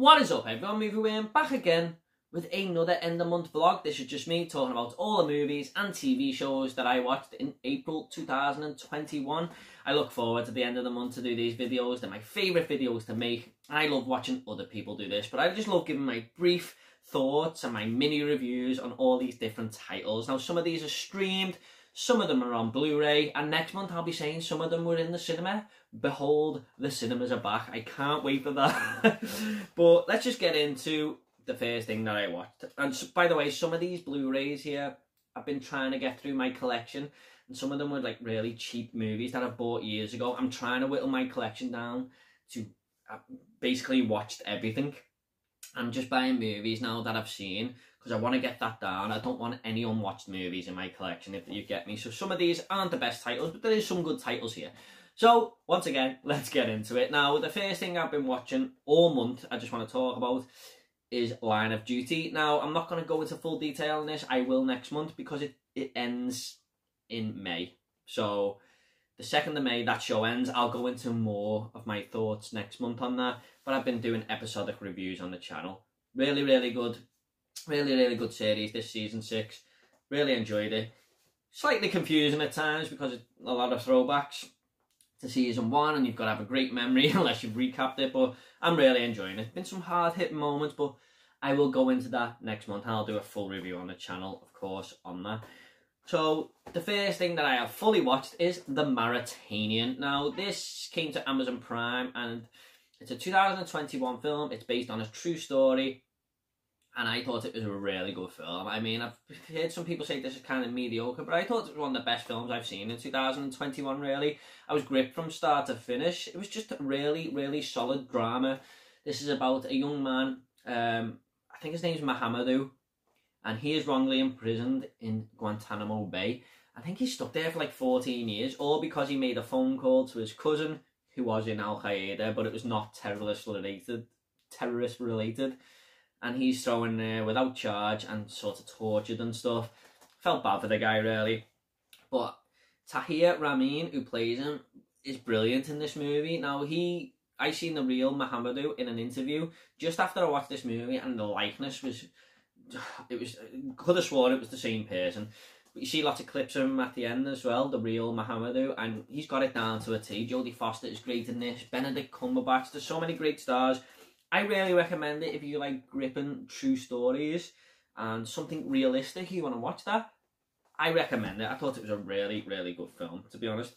What is up everyone, Movie Whalen back again with another end of month vlog. This is just me talking about all the movies and TV shows that I watched in April 2021. I look forward to the end of the month to do these videos. They're my favourite videos to make. I love watching other people do this, but I just love giving my brief thoughts and my mini reviews on all these different titles. Now some of these are streamed, some of them are on Blu-ray, and next month I'll be saying some of them were in the cinema. Behold, the cinemas are back. I can't wait for that. But let's just get into the first thing that I watched. And by the way, some of these Blu-rays here, I've been trying to get through my collection, and some of them were like really cheap movies that I bought years ago. I'm trying to whittle my collection down to basically watched everything. I'm just buying movies now that I've seen because I want to get that down. I don't want any unwatched movies in my collection, if you get me. So some of these aren't the best titles, but there is some good titles here. So once again, let's get into it. Now, the first thing I've been watching all month, I just want to talk about, is Line of Duty. Now, I'm not going to go into full detail on this. I will next month because it ends in May. So the 2nd of May, that show ends. I'll go into more of my thoughts next month on that. But I've been doing episodic reviews on the channel. Really, really good. Really good series, this season 6. Really enjoyed it. Slightly confusing at times because it's a lot of throwbacks to season 1, and you've got to have a great memory unless you've recapped it. But I'm really enjoying it. Been some hard-hitting moments, but I will go into that next month. I'll do a full review on the channel, of course, on that. So the first thing that I have fully watched is The Mauritanian. Now, this came to Amazon Prime, and it's a 2021 film. It's based on a true story, and I thought it was a really good film. I mean, I've heard some people say this is kind of mediocre, but I thought it was one of the best films I've seen in 2021, really. I was gripped from start to finish. It was just a really solid drama. This is about a young man, I think his name's Mahamadou, and he is wrongly imprisoned in Guantanamo Bay. I think he's stuck there for like 14 years, all because he made a phone call to his cousin, who was in Al-Qaeda, but it was not terrorist related. And he's thrown there without charge and sort of tortured and stuff. Felt bad for the guy, really. But Tahir Ramin, who plays him, is brilliant in this movie. Now, I seen the real Mahamadou in an interview just after I watched this movie, and the likeness was... could have sworn it was the same person. But you see lots of clips of him at the end as well, the real Mahamadou, and he's got it down to a T. Jodie Foster is great in this. Benedict Cumberbatch. There's so many great stars. I really recommend it if you like gripping true stories and something realistic, you want to watch that. I recommend it. I thought it was a really good film, to be honest.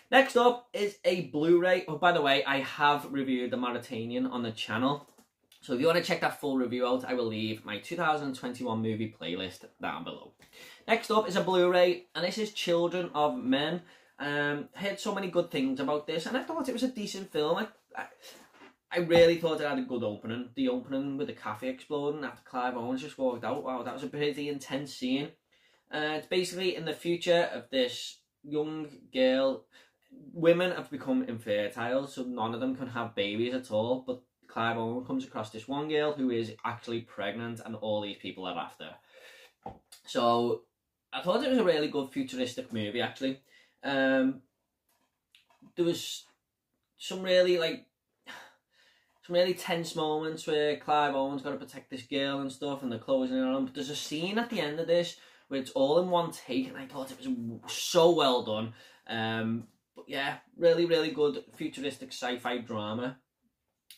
Next up is a Blu-ray. Oh, by the way, I have reviewed The Mauritanian on the channel. So if you want to check that full review out, I will leave my 2021 movie playlist down below. Next up is a Blu-ray, and this is Children of Men. Heard so many good things about this, and I thought it was a decent film. I really thought it had a good opening. The opening with the cafe exploding after Clive Owens just walked out. Wow, that was a pretty intense scene. It's basically in the future of this young girl. Women have become infertile, so none of them can have babies at all. But Clive Owen comes across this one girl who is actually pregnant, and all these people are after. So I thought it was a really good futuristic movie, actually. There was some really tense moments where Clive Owen's got to protect this girl and stuff, and they're closing in on him. But there's a scene at the end of this where it's all in one take, and I thought it was so well done. But yeah, really good futuristic sci-fi drama.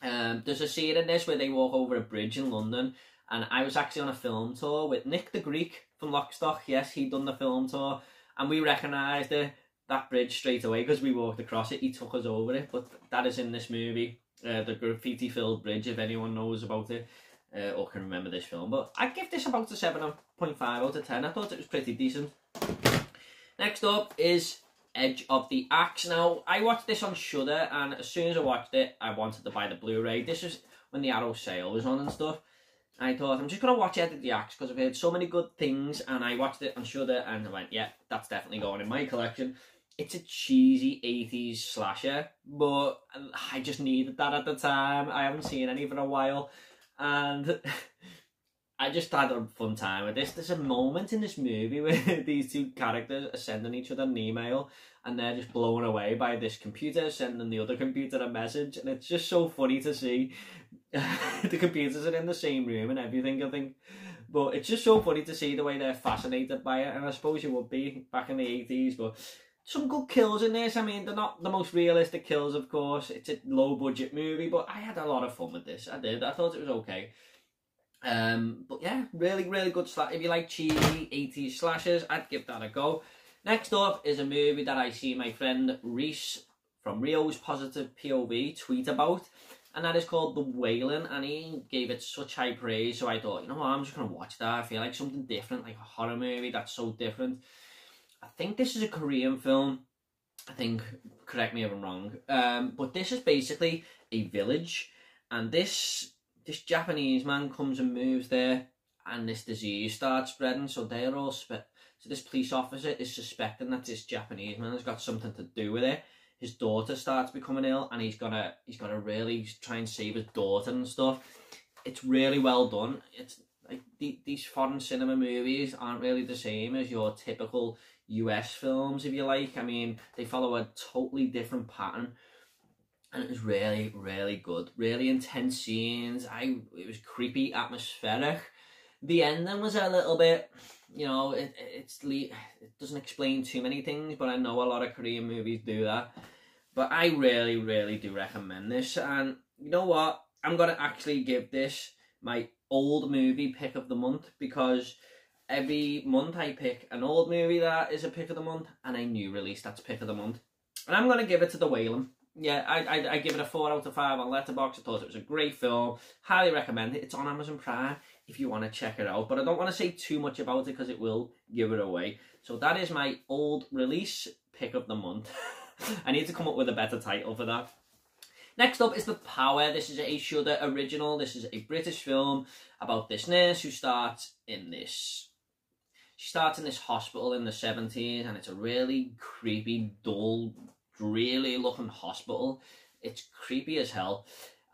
There's a scene in this where they walk over a bridge in London, and I was actually on a film tour with Nick the Greek from Lock Stock. Yes, he'd done the film tour, and we recognised that bridge straight away because we walked across it. He took us over it, but that is in this movie. The graffiti-filled bridge, if anyone knows about it or can remember this film. But I'd give this about a 7.5 out of 10. I thought it was pretty decent. Next up is Edge of the Axe. Now, I watched this on Shudder, and as soon as I watched it, I wanted to buy the Blu-ray. This was when the Arrow sale was on and stuff. I thought, I'm just going to watch Edge of the Axe because I've heard so many good things, and I watched it on Shudder, and I went, yeah, that's definitely going in my collection. It's a cheesy 80s slasher, but I just needed that at the time. I haven't seen any for a while, and I just had a fun time with this. There's a moment in this movie where these two characters are sending each other an email, and they're just blown away by this computer sending the other computer a message, and it's just so funny to see The computers are in the same room and everything, I think. But it's just so funny to see the way they're fascinated by it, and I suppose you would be back in the 80s, but some good kills in this. I mean, they're not the most realistic kills, of course. It's a low-budget movie, but I had a lot of fun with this. I did. I thought it was okay. But yeah, really, really good slash. If you like cheesy 80s slashers, I'd give that a go. Next up is a movie that I see my friend Reese from Rio's Positive POV tweet about, and that is called The Whalen, and he gave it such high praise, so I thought, you know what, I'm just going to watch that. I feel like something different, like a horror movie that's so different. I think this is a Korean film. I think, correct me if I'm wrong, but this is basically a village, and this Japanese man comes and moves there, and this disease starts spreading, so they're all so this police officer is suspecting that this Japanese man has got something to do with it. His daughter starts becoming ill, and he's gonna really try and save his daughter and stuff. It's really well done. It's like these foreign cinema movies aren't really the same as your typical US films, if you like. I mean, they follow a totally different pattern, and it was really, really good. Really intense scenes. It was creepy, atmospheric. The ending was a little bit, you know, it doesn't explain too many things, but I know a lot of Korean movies do that. But I really, really do recommend this. And you know what? I'm going to actually give this my old movie pick of the month, because every month I pick an old movie that is a pick of the month and a new release that's pick of the month. And I'm going to give it to The Whalen. Yeah, I give it a 4 out of 5 on Letterboxd. I thought it was a great film. Highly recommend it. It's on Amazon Prime if you want to check it out. But I don't want to say too much about it because it will give it away. So that is my old release pick of the month. I need to come up with a better title for that. Next up is The Power. This is a Shudder original. This is a British film about this nurse who starts in this... She starts in this hospital in the 70s, and it's a really creepy, dull, dreary looking hospital. It's creepy as hell.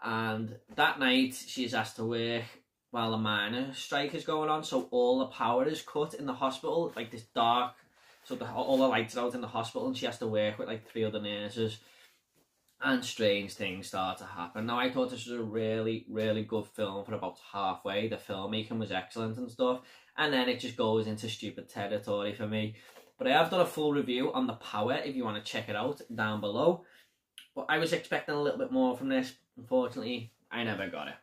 And that night she's asked to work while a miners' strike is going on, so all the power is cut in the hospital, like this dark, so all the lights are out in the hospital, and she has to work with like 3 other nurses, and strange things start to happen. Now, I thought this was a really, really good film for about halfway. The filmmaking was excellent and stuff, and then it just goes into stupid territory for me. But I have done a full review on The Power if you want to check it out down below. But I was expecting a little bit more from this. Unfortunately, I never got it.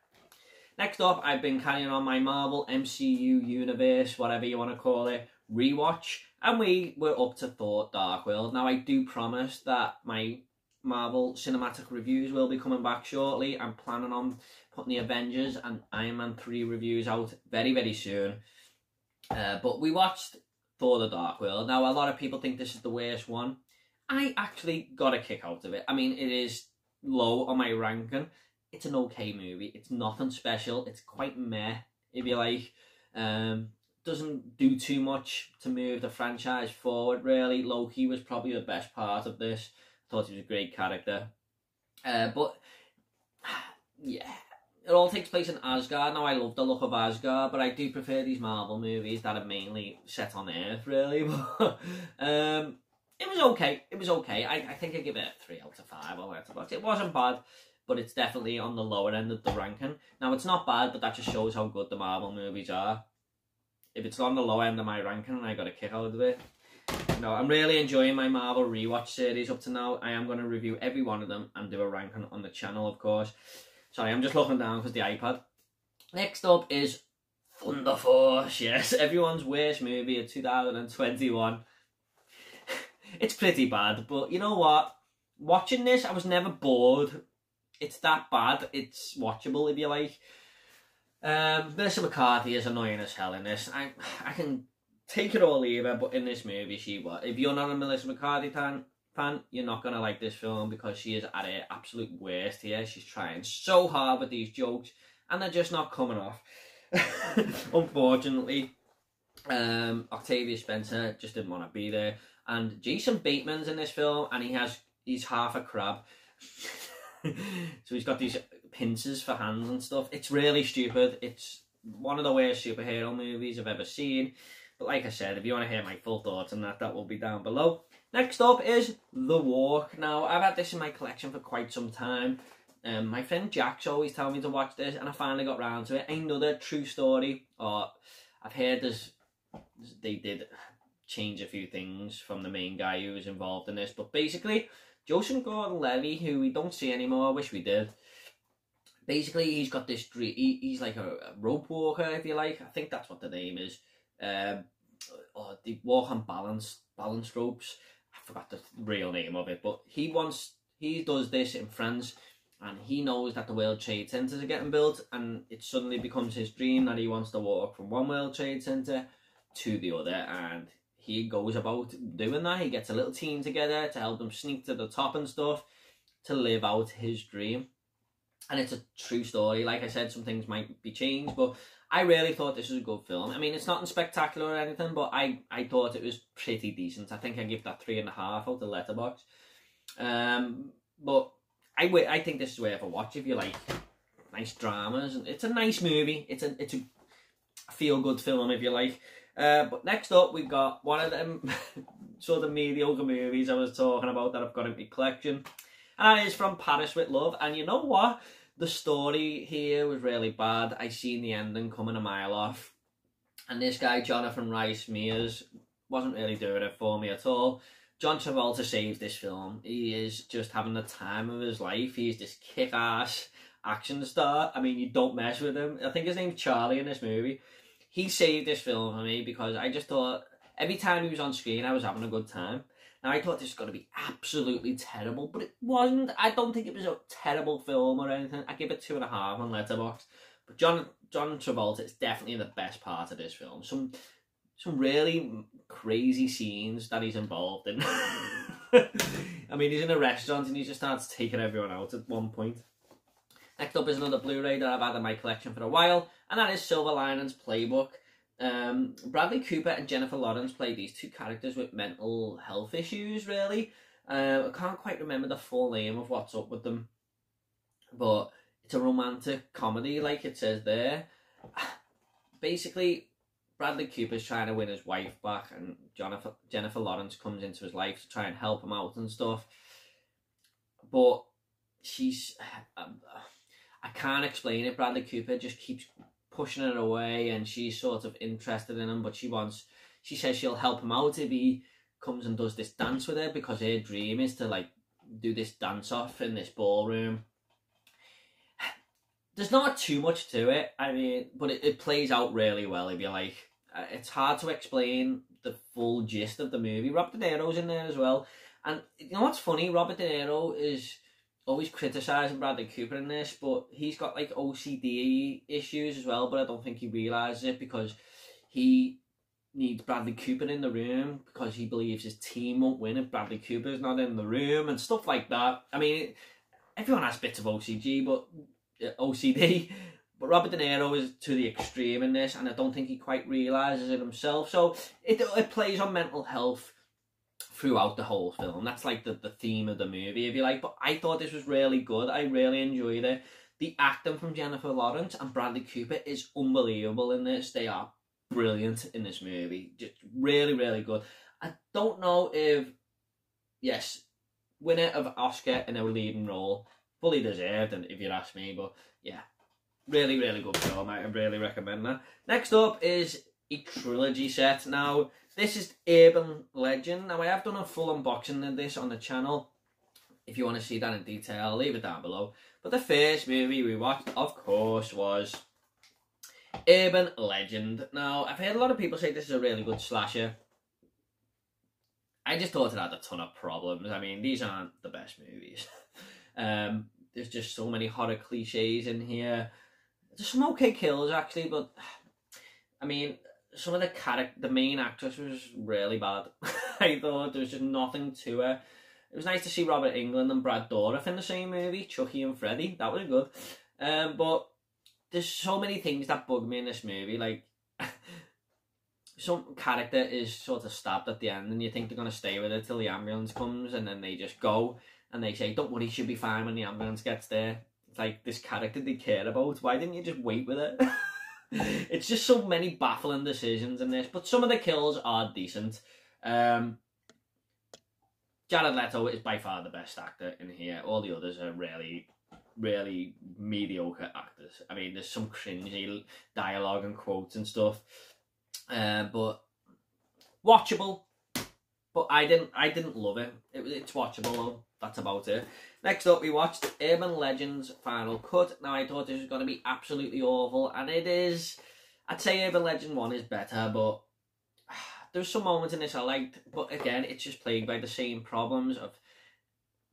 Next up, I've been carrying on my Marvel MCU universe, whatever you want to call it, rewatch. And we were up to Thor: Dark World. Now, I do promise that my Marvel cinematic reviews will be coming back shortly. I'm planning on putting the Avengers and Iron Man 3 reviews out very, very soon. But we watched Thor: The Dark World. Now, a lot of people think this is the worst one. I actually got a kick out of it. I mean, it is low on my ranking. It's an okay movie. It's nothing special. It's quite meh, if you like. Doesn't do too much to move the franchise forward, really. Loki was probably the best part of this. I thought he was a great character. But, yeah. It all takes place in Asgard. Now, I love the look of Asgard, but I do prefer these Marvel movies that are mainly set on Earth, really. But it was okay. It was okay. I think I give it a 3 out of 5 on Letterboxd. It wasn't bad, but it's definitely on the lower end of the ranking. Now, it's not bad, but that just shows how good the Marvel movies are. If it's on the low end of my ranking and I got a kick out of it. No, I'm really enjoying my Marvel rewatch series up to now. I am going to review every one of them and do a ranking on the channel, of course. Sorry, I'm just looking down because the iPad. Next up is Thunder Force. Yes, everyone's worst movie of 2021. It's pretty bad, but you know what? Watching this, I was never bored. It's that bad. It's watchable, if you like. Melissa McCarthy is annoying as hell in this. I can take it or leave her, but in this movie, if you're not a Melissa McCarthy fan, you're not going to like this film because she is at her absolute worst here. She's trying so hard with these jokes and they're just not coming off. Unfortunately, Octavia Spencer just didn't want to be there. And Jason Bateman's in this film and he's half a crab. So he's got these pincers for hands and stuff. It's really stupid. It's one of the worst superhero movies I've ever seen. But like I said, if you want to hear my full thoughts on that, that will be down below. Next up is The Walk. Now, I've had this in my collection for quite some time. My friend Jack's always telling me to watch this, and I finally got round to it. Another true story, or I've heard they did change a few things from the main guy who was involved in this, but basically, Joseph Gordon-Levitt, who we don't see anymore, I wish we did. Basically, he's got this dream. He's like a rope walker, if you like. I think that's what the name is. Or they walk on balance ropes. I forgot the real name of it, but he does this in France, and he knows that the World Trade Centers are getting built, and it suddenly becomes his dream that he wants to walk from one World Trade Center to the other, and he goes about doing that. He gets a little team together to help him sneak to the top and stuff to live out his dream. And it's a true story. Like I said, some things might be changed, but I really thought this was a good film. I mean, it's nothing spectacular or anything, but I thought it was pretty decent. I think I give that 3.5 out of Letterboxd. But I think this is worth a watch if you like nice dramas. And it's a nice movie. It's a feel-good film if you like. But next up, we've got one of them sort of mediocre movies I was talking about that I've got in my collection. And that is From Paris with Love. And you know what? The story here was really bad. I seen the ending coming a mile off. And this guy, Jonathan Rhys Meyers, wasn't really doing it for me at all. John Travolta saves this film. He is just having the time of his life. He's this kick-ass action star. I mean, you don't mess with him. I think his name's Charlie in this movie. He saved this film for me because I just thought every time he was on screen, I was having a good time. Now, I thought this was going to be absolutely terrible, but it wasn't. I don't think it was a terrible film or anything. I give it 2.5 on Letterboxd. But John Travolta is definitely the best part of this film. Some really crazy scenes that he's involved in. I mean, he's in a restaurant and he just starts taking everyone out at one point. Next up is another Blu-ray that I've had in my collection for a while, and that is Silver Linings Playbook. Bradley Cooper and Jennifer Lawrence play these two characters with mental health issues, really. I can't quite remember the full name of what's up with them, but it's a romantic comedy, like it says there. Basically, Bradley Cooper's trying to win his wife back, and Jennifer Lawrence comes into his life to try and help him out and stuff. But she's... I can't explain it. Bradley Cooper just keeps pushing her away, and she's sort of interested in him, but she says she'll help him out if he comes and does this dance with her, because her dream is to like do this dance off in this ballroom. There's not too much to it, I mean, but it plays out really well if you like. It's hard to explain the full gist of the movie. Robert De Niro's in there as well, and you know what's funny? Robert De Niro is always criticising Bradley Cooper in this, but he's got like OCD issues as well, but I don't think he realises it because he needs Bradley Cooper in the room because he believes his team won't win if Bradley Cooper's not in the room and stuff like that. I mean, everyone has bits of OCD, but Robert De Niro is to the extreme in this, and I don't think he quite realises it himself. So it plays on mental health throughout the whole film. That's like the theme of the movie, if you like. But I thought this was really good. I really enjoyed it. The acting from Jennifer Lawrence and Bradley Cooper is unbelievable in this. They are brilliant in this movie. Just really, really good. I don't know if, yes, winner of Oscar in a leading role, fully deserved, and if you ask me, but yeah, really, really good film. I really recommend that. Next up is a trilogy set. Now, this is Urban Legend. Now, I have done a full unboxing of this on the channel. If you want to see that in detail, I'll leave it down below. But the first movie we watched, of course, was Urban Legend. Now, I've heard a lot of people say this is a really good slasher. I just thought it had a ton of problems. I mean, these aren't the best movies. There's just so many horror cliches in here. There's some okay kills, actually, but I mean, some of the main actress was really bad. I thought there was just nothing to her. It was nice to see Robert Englund and Brad Dourif in the same movie, Chucky and Freddy. That was good. But there's so many things that bug me in this movie. Like, some character is sort of stabbed at the end, and you think they're going to stay with it till the ambulance comes, and then they just go, and they say, don't worry, she'll be fine when the ambulance gets there. It's like, this character they care about. Why didn't you just wait with it? It's just so many baffling decisions in this, but some of the kills are decent. Jared Leto is by far the best actor in here. All the others are really really mediocre actors. I mean, there's some cringy dialogue and quotes and stuff, but watchable. But I didn't love it. It's watchable though. That's about it. Next up, we watched Urban Legends Final Cut. Now, I thought this was going to be absolutely awful, and it is. I'd say Urban Legend 1 is better, but there's some moments in this I liked. But again, it's just plagued by the same problems of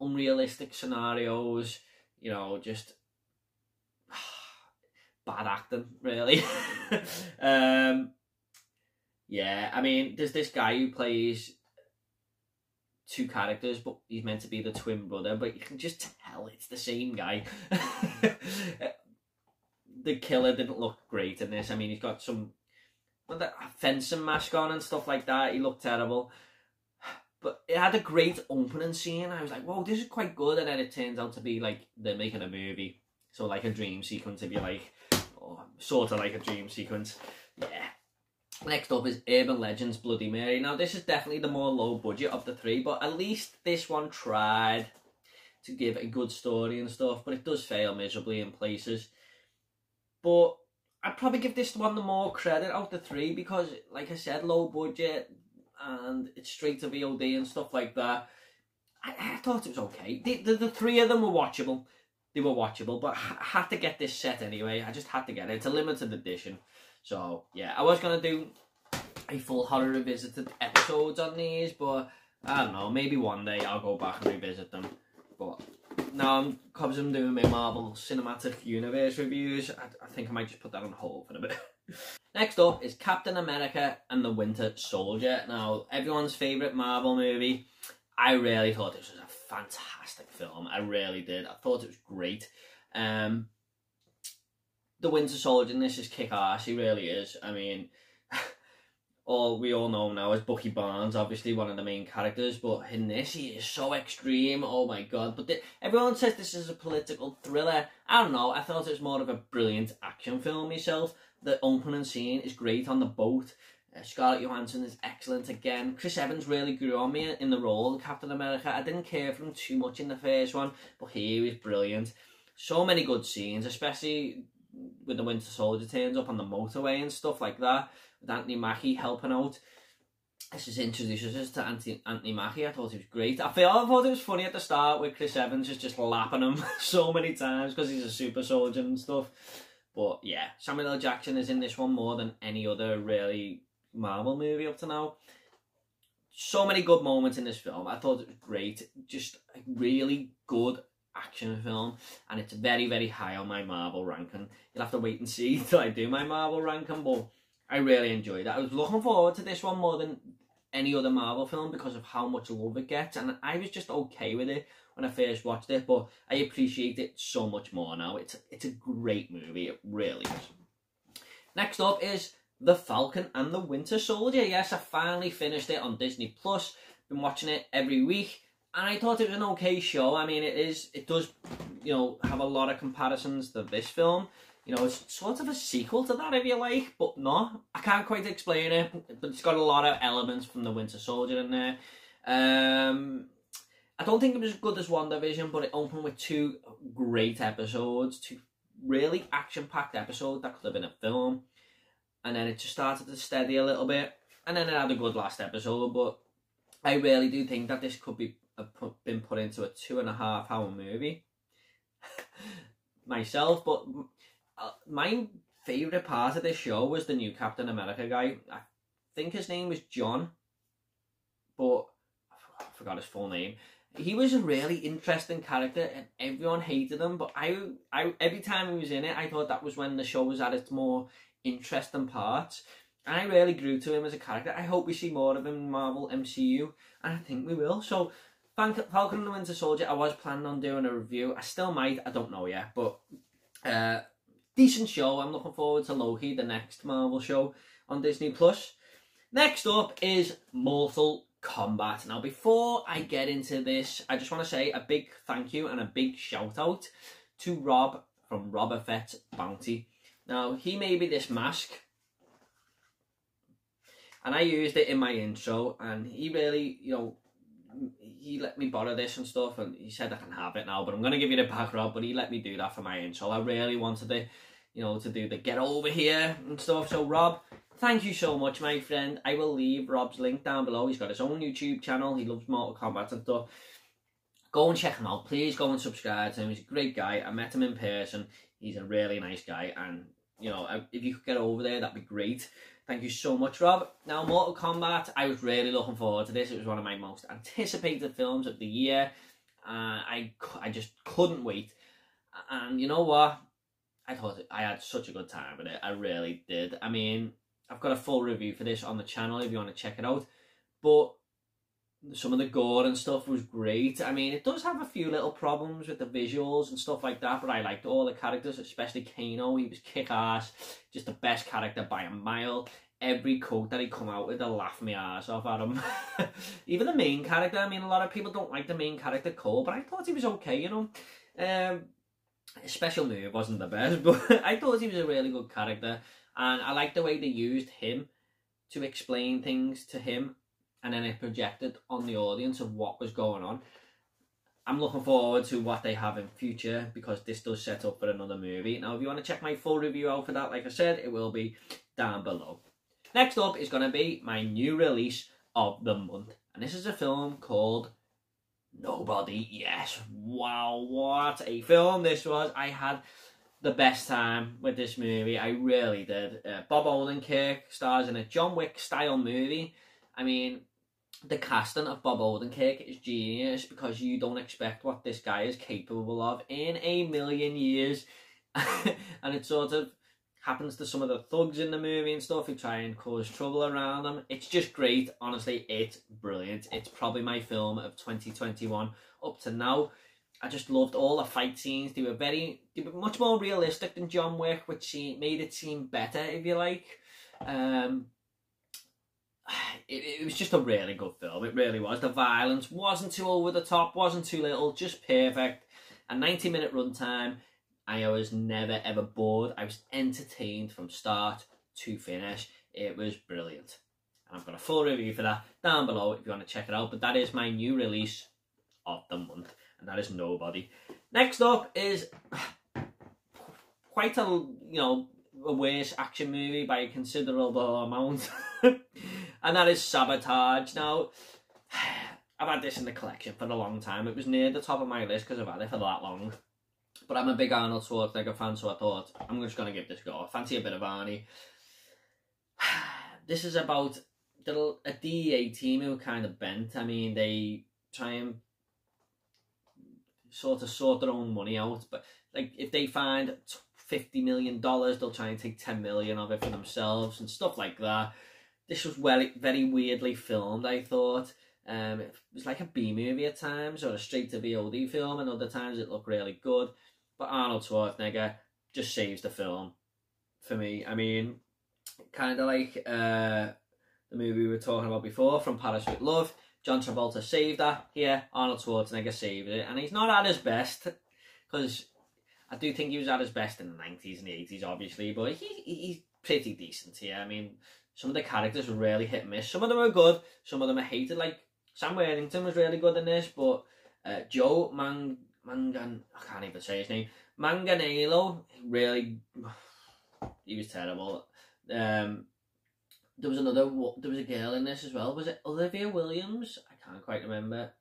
unrealistic scenarios, you know, just bad acting, really. Yeah, I mean, there's this guy who plays two characters, but he's meant to be the twin brother, but you can just tell it's the same guy. The killer didn't look great in this. I mean, he's got some fencing mask on and stuff like that. He looked terrible. But it had a great opening scene. I was like, whoa, this is quite good. And then it turns out to be like they're making a movie. So like a dream sequence, if you like. Or sort of like a dream sequence. Yeah. Next up is Urban Legends Bloody Mary. Now, this is definitely the more low budget of the three, but at least this one tried to give a good story and stuff, but it does fail miserably in places. But I'd probably give this one the more credit out of the three because, like I said, low budget and it's straight to VOD and stuff like that. I thought it was okay. The three of them were watchable. They were watchable, but I had to get this set anyway. I just had to get it. It's a limited edition. So, yeah, I was going to do a full horror revisited episodes on these, but I don't know, maybe one day I'll go back and revisit them. But now, because I'm doing my Marvel Cinematic Universe reviews, I think I might just put that on hold for a bit. Next up is Captain America and the Winter Soldier. Now, everyone's favourite Marvel movie. I really thought this was a fantastic film. I really did. I thought it was great. The Winter Soldier in this is kick-ass, he really is. I mean, we all know now is Bucky Barnes, obviously one of the main characters, but in this he is so extreme, oh my god. But everyone says this is a political thriller. I don't know, I thought it was more of a brilliant action film myself. The opening scene is great on the boat. Scarlett Johansson is excellent again. Chris Evans really grew on me in the role of Captain America. I didn't care for him too much in the first one, but he was brilliant. So many good scenes, especially when the Winter Soldier turns up on the motorway and stuff like that, with Anthony Mackie helping out. This just introduces us to Anthony Mackie. I thought he was great. I thought it was funny at the start with Chris Evans just lapping him so many times because he's a super soldier and stuff. But yeah, Samuel L. Jackson is in this one more than any other really Marvel movie up to now. So many good moments in this film. I thought it was great. Just a really good action film, and it's very, very high on my Marvel ranking. You'll have to wait and see till I do my Marvel ranking, but I really enjoyed it. I was looking forward to this one more than any other Marvel film because of how much love it gets, and I was just okay with it when I first watched it, but I appreciate it so much more now. It's a great movie, it really is. Next up is The Falcon and the Winter Soldier. Yes, I finally finished it on Disney+. Been watching it every week. And I thought it was an okay show. I mean, it does, you know, have a lot of comparisons to this film. You know, it's sort of a sequel to that, if you like, but no, I can't quite explain it. But it's got a lot of elements from the Winter Soldier in there. I don't think it was as good as WandaVision, but it opened with two great episodes, two really action-packed episodes that could have been a film. And then it just started to steady a little bit, and then it had a good last episode. But I really do think that this could be been put into a 2.5-hour movie myself. But my favourite part of this show was the new Captain America guy. I think his name was John, but I forgot his full name. He was a really interesting character and everyone hated him, but I every time he was in it, I thought that was when the show was at its more interesting parts. And I really grew to him as a character. I hope we see more of him in Marvel MCU, and I think we will. So, Falcon and the Winter Soldier, I was planning on doing a review. I still might, I don't know yet, but decent show. I'm looking forward to Loki, the next Marvel show on Disney+. Next up is Mortal Kombat. Now, before I get into this, I just want to say a big thank you and a big shout out to Rob from Robert Fett's Bounty. Now, he made me this mask, and I used it in my intro, and he really, you know, he let me borrow this and stuff, and he said I can have it now, but I'm going to give you it back, Rob, but he let me do that for my intro. I really wanted to, you know, to do the get over here and stuff. So Rob, thank you so much, my friend. I will leave Rob's link down below. He's got his own YouTube channel. He loves Mortal Kombat and stuff. Go and check him out. Please go and subscribe to him. He's a great guy. I met him in person. He's a really nice guy, and you know, if you could get over there, that'd be great. Thank you so much, Rob. Now, Mortal Kombat, I was really looking forward to this. It was one of my most anticipated films of the year. I just couldn't wait. And you know what? I thought I had such a good time with it. I really did. I mean, I've got a full review for this on the channel if you want to check it out. But some of the gore and stuff was great. I mean, it does have a few little problems with the visuals and stuff like that, but I liked all the characters, especially Kano. He was kick-ass, just the best character by a mile. Every quote that he come out with, I laughed my ass off at him. Even the main character, I mean, a lot of people don't like the main character, Cole, but I thought he was okay, you know. His special move wasn't the best, but I thought he was a really good character, and I liked the way they used him to explain things to him, and then it projected on the audience of what was going on. I'm looking forward to what they have in future, because this does set up for another movie. Now, if you want to check my full review out for that, like I said, it will be down below. Next up is going to be my new release of the month, and this is a film called Nobody. Yes, wow, what a film this was. I had the best time with this movie. I really did. Bob Odenkirk stars in a John Wick style movie. I mean, the casting of Bob Odenkirk is genius, because you don't expect what this guy is capable of in a million years. And it sort of happens to some of the thugs in the movie and stuff who try and cause trouble around them. It's just great. Honestly, it's brilliant. It's probably my film of 2021 up to now. I just loved all the fight scenes. They were much more realistic than John Wick, which made it seem better, if you like. It was just a really good film. It really was. The violence wasn't too over the top, wasn't too little, just perfect. A 90-minute runtime. I was never ever bored. I was entertained from start to finish. It was brilliant. And I've got a full review for that down below if you want to check it out. But that is my new release of the month, and that is Nobody. Next up is quite a worse action movie by a considerable amount. And that is Sabotage. Now, I've had this in the collection for a long time. It was near the top of my list because I've had it for that long. But I'm a big Arnold Schwarzenegger fan, so I thought, I'm just going to give this a go. I fancy a bit of Arnie. This is about a DEA team who are kind of bent. I mean, they try and sort their own money out. But like, if they find $50 million, they'll try and take 10 million of it for themselves and stuff like that. This was very weirdly filmed, I thought. It was like a B-movie at times, or a straight-to-VOD film, and other times it looked really good. But Arnold Schwarzenegger just saves the film for me. I mean, kind of like the movie we were talking about before, From Paris with Love. John Travolta saved that. Here, Arnold Schwarzenegger saved it. And he's not at his best, because I do think he was at his best in the 90s and the 80s, obviously, but he's pretty decent here. I mean, some of the characters were really hit and miss. Some of them are good, some of them are hated. Like, Sam Worthington was really good in this, but Joe Mangan, I can't even say his name, Manganiello, really, he was terrible. There was a girl in this as well. Was it Olivia Williams? I can't quite remember.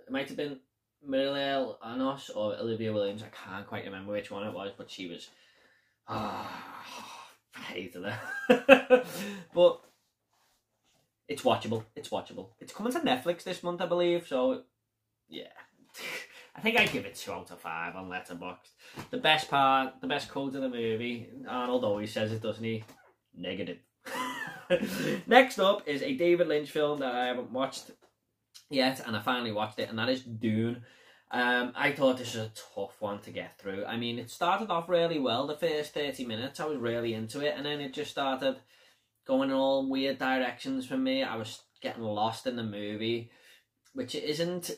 It might have been Marilyn Anos or Olivia Williams. I can't quite remember which one it was, but she was, I hated her. But it's watchable. It's watchable. It's coming to Netflix this month, I believe. So, yeah. I think I give it 2 out of 5 on Letterboxd. The best part, the best quote of the movie, Arnold always says it, doesn't he? Negative. Next up is a David Lynch film that I haven't watched yet, and I finally watched it, and that is Dune. I thought this was a tough one to get through. I mean, it started off really well. The first 30 minutes, I was really into it, and then it just started going in all weird directions for me. I was getting lost in the movie, which it isn't.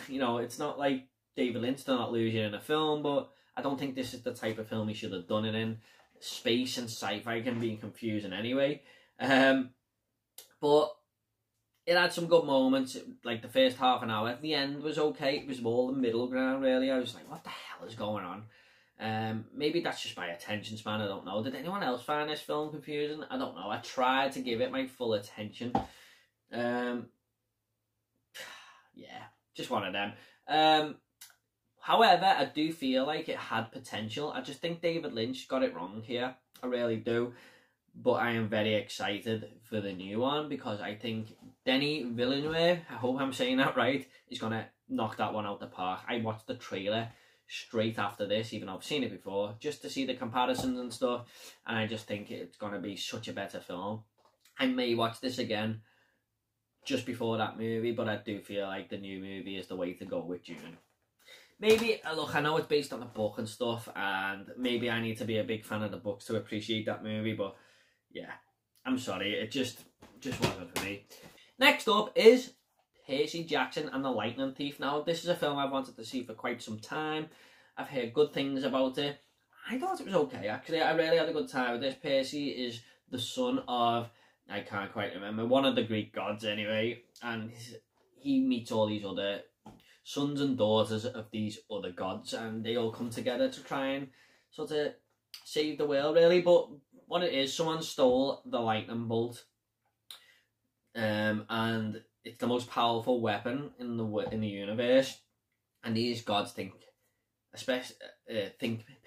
You know, it's not like David Lynch did not lose you in a film, but I don't think this is the type of film he should have done it in. Space and sci-fi can be confusing anyway. But it had some good moments, like the first half an hour. The end was okay. It was all the middle ground, really. I was like, what the hell is going on? Maybe that's just my attention span, I don't know. Did anyone else find this film confusing? I don't know. I tried to give it my full attention. Yeah, just one of them. However, I do feel like it had potential. I just think David Lynch got it wrong here. I really do. But I am very excited for the new one because I think Denis Villeneuve, I hope I'm saying that right, is going to knock that one out the park. I watched the trailer straight after this, even though I've seen it before, just to see the comparisons and stuff. And I just think it's going to be such a better film. I may watch this again just before that movie, but I do feel like the new movie is the way to go with Dune. Maybe, look, I know it's based on a book and stuff, and maybe I need to be a big fan of the books to appreciate that movie, but yeah, I'm sorry, it just wasn't for me. Next up is Percy Jackson and the Lightning Thief. Now, this is a film I've wanted to see for quite some time. I've heard good things about it. I thought it was okay, actually. I really had a good time with this. Percy is the son of, I can't quite remember, one of the Greek gods anyway, and he meets all these other sons and daughters of these other gods, and they all come together to try and sort of save the world, really. But what it is, someone stole the lightning bolt, and it's the most powerful weapon in the universe, and these gods think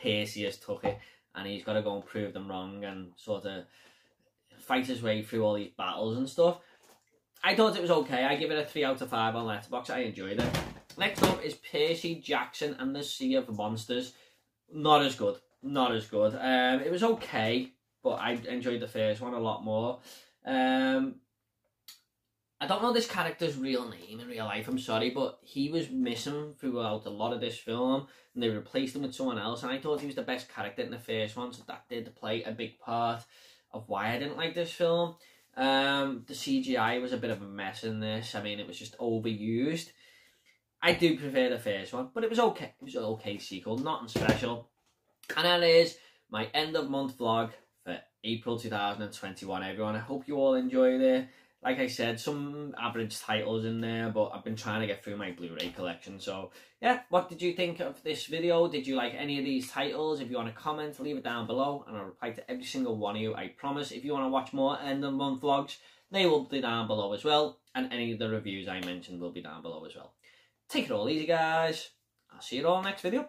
Percy has took it, and he's got to go and prove them wrong and sort of fight his way through all these battles and stuff. I thought it was okay. I give it a 3 out of 5 on Letterboxd. I enjoyed it. Next up is Percy Jackson and the Sea of Monsters. Not as good. Not as good. It was okay, but I enjoyed the first one a lot more. I don't know this character's real name in real life, I'm sorry, but he was missing throughout a lot of this film, and they replaced him with someone else, and I thought he was the best character in the first one, so that did play a big part of why I didn't like this film. The CGI was a bit of a mess in this. I mean, it was just overused. I do prefer the first one, but it was okay. It was an okay sequel, nothing special. And that is my end of month vlog for April 2021, everyone. I hope you all enjoyed it. Like I said, some average titles in there, but I've been trying to get through my Blu-ray collection. So, yeah, what did you think of this video? Did you like any of these titles? If you want to comment, leave it down below, and I'll reply to every single one of you, I promise. If you want to watch more end-of-month vlogs, they will be down below as well, and any of the reviews I mentioned will be down below as well. Take it all easy, guys. I'll see you all next video.